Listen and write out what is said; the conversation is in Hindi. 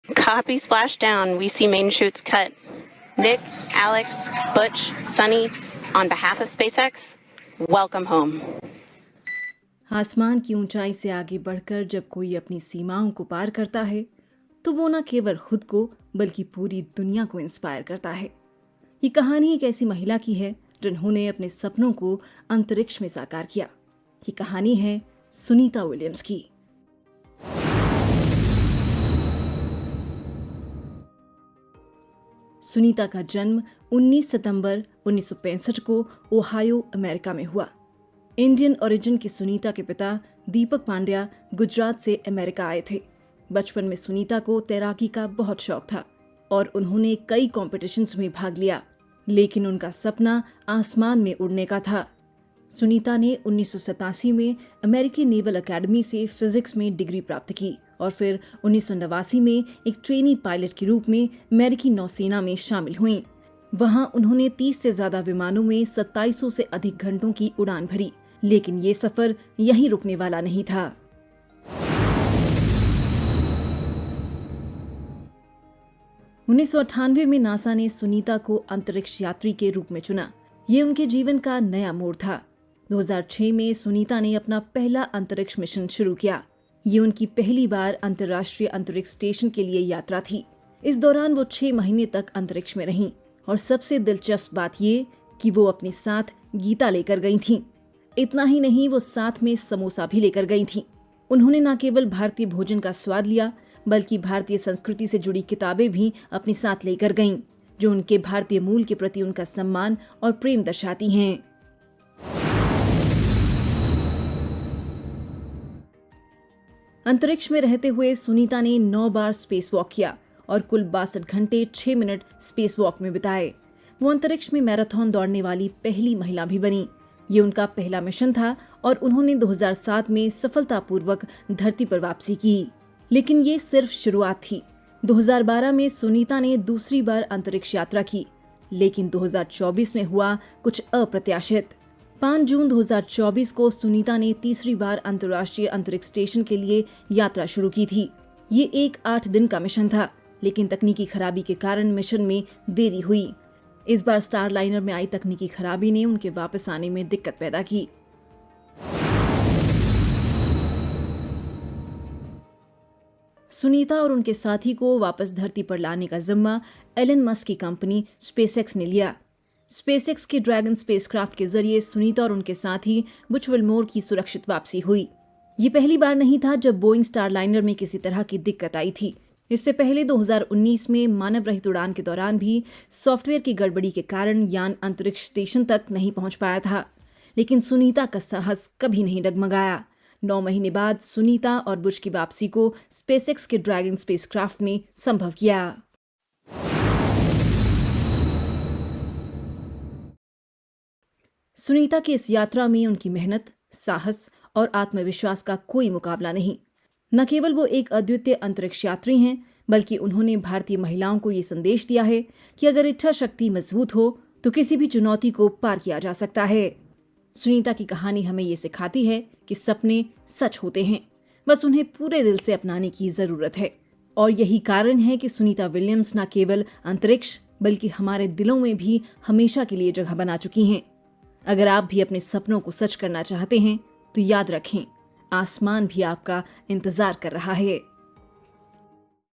Copy splashdown. We see main chutes cut. Nick, Alex, Butch, Sunny, on behalf of SpaceX, welcome home. आसमान की ऊंचाई से आगे बढ़कर जब कोई अपनी सीमाओं को पार करता है तो वो न केवल खुद को बल्कि पूरी दुनिया को इंस्पायर करता है। ये कहानी एक ऐसी महिला की है जिन्होंने अपने सपनों को अंतरिक्ष में साकार किया। ये कहानी है सुनीता विलियम्स की। सुनीता का जन्म 19 सितंबर 1965 को ओहायो, अमेरिका में हुआ। इंडियन ओरिजिन की सुनीता के पिता दीपक पांड्या गुजरात से अमेरिका आए थे। बचपन में सुनीता को तैराकी का बहुत शौक था और उन्होंने कई कॉम्पिटिशन्स में भाग लिया, लेकिन उनका सपना आसमान में उड़ने का था। सुनीता ने 1987 में अमेरिकी नेवल अकेडमी से फिजिक्स में डिग्री प्राप्त की और फिर 1989 में एक ट्रेनी पायलट के रूप में अमेरिकी नौसेना में शामिल हुईं। वहां उन्होंने 30 से ज्यादा विमानों में 2700 से अधिक घंटों की उड़ान भरी, लेकिन ये सफर यहीं रुकने वाला नहीं था। उन्नीस में नासा ने सुनीता को अंतरिक्ष यात्री के रूप में चुना। ये उनके जीवन का नया मोड़ था। 2006 में सुनीता ने अपना पहला अंतरिक्ष मिशन शुरू किया। ये उनकी पहली बार अंतर्राष्ट्रीय अंतरिक्ष स्टेशन के लिए यात्रा थी। इस दौरान वो 6 महीने तक अंतरिक्ष में रहीं और सबसे दिलचस्प बात ये कि वो अपने साथ गीता लेकर गई थीं। इतना ही नहीं, वो साथ में समोसा भी लेकर गई थीं। उन्होंने न केवल भारतीय भोजन का स्वाद लिया बल्कि भारतीय संस्कृति से जुड़ी किताबें भी अपने साथ लेकर गईं, जो उनके भारतीय मूल के प्रति उनका सम्मान और प्रेम दर्शाती हैं। अंतरिक्ष में रहते हुए सुनीता ने 9 बार स्पेस वॉक किया और कुल 62 घंटे 6 मिनट स्पेस वॉक में बिताए। वो अंतरिक्ष में मैराथन दौड़ने वाली पहली महिला भी बनी। ये उनका पहला मिशन था और उन्होंने 2007 में सफलतापूर्वक धरती पर वापसी की। लेकिन ये सिर्फ शुरुआत थी। 2012 में सुनीता ने दूसरी बार अंतरिक्ष यात्रा की, लेकिन 2024 में हुआ कुछ अप्रत्याशित। 5 जून 2024 को सुनीता ने तीसरी बार अंतर्राष्ट्रीय अंतरिक्ष स्टेशन के लिए यात्रा शुरू की थी। ये एक 8 दिन का मिशन था, लेकिन तकनीकी खराबी के कारण मिशन में देरी हुई। इस बार स्टारलाइनर में आई तकनीकी खराबी ने उनके वापस आने में दिक्कत पैदा की। सुनीता और उनके साथी को वापस धरती पर लाने का जिम्मा एलन मस्क की कंपनी स्पेसएक्स ने लिया। स्पेसएक्स के ड्रैगन स्पेसक्राफ्ट के जरिए सुनीता और उनके साथी बुच विल्मोर की सुरक्षित वापसी हुई। ये पहली बार नहीं था जब बोइंग स्टारलाइनर में किसी तरह की दिक्कत आई थी। इससे पहले 2019 में मानव रहित उड़ान के दौरान भी सॉफ्टवेयर की गड़बड़ी के कारण यान अंतरिक्ष स्टेशन तक नहीं पहुंच पाया था, लेकिन सुनीता का साहस कभी नहीं डगमगाया। 9 महीने बाद सुनीता और बुच की वापसी को स्पेसएक्स के ड्रैगन स्पेसक्राफ्ट ने संभव किया। सुनीता की इस यात्रा में उनकी मेहनत, साहस और आत्मविश्वास का कोई मुकाबला नहीं। न केवल वो एक अद्वितीय अंतरिक्ष यात्री हैं, बल्कि उन्होंने भारतीय महिलाओं को ये संदेश दिया है कि अगर इच्छा शक्ति मजबूत हो तो किसी भी चुनौती को पार किया जा सकता है। सुनीता की कहानी हमें ये सिखाती है कि सपने सच होते हैं, बस उन्हें पूरे दिल से अपनाने की जरूरत है। और यही कारण है कि सुनीता विलियम्स न केवल अंतरिक्ष बल्कि हमारे दिलों में भी हमेशा के लिए जगह बना चुकी हैं। अगर आप भी अपने सपनों को सच करना चाहते हैं तो याद रखें, आसमान भी आपका इंतजार कर रहा है।